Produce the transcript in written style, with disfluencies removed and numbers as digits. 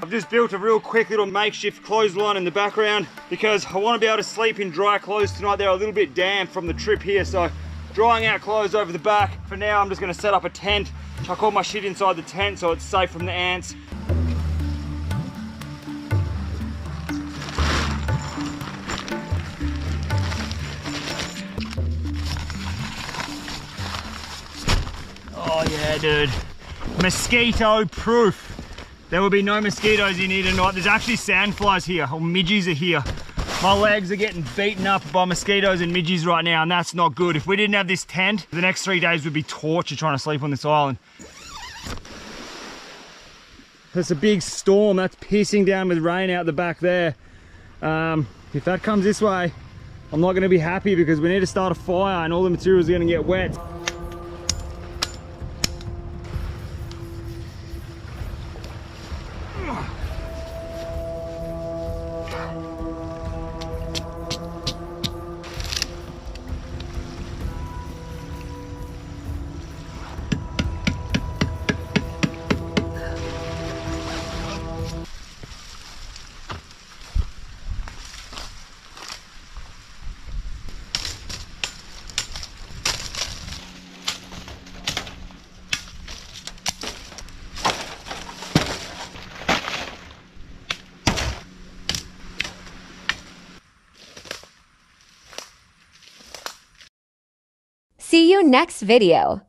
I've just built a real quick little makeshift clothesline in the background because I want to be able to sleep in dry clothes tonight. They're a little bit damp from the trip here, so drying out clothes over the back. For now, I'm just going to set up a tent, chuck all my shit inside the tent so it's safe from the ants. Oh yeah, dude. Mosquito proof. There will be no mosquitoes in here tonight. There's actually sandflies here, or midges are here. My legs are getting beaten up by mosquitoes and midges right now, and that's not good. If we didn't have this tent, the next 3 days would be torture trying to sleep on this island. There's a big storm that's pissing down with rain out the back there. If that comes this way, I'm not gonna be happy because we need to start a fire and all the materials are gonna get wet. See you next video.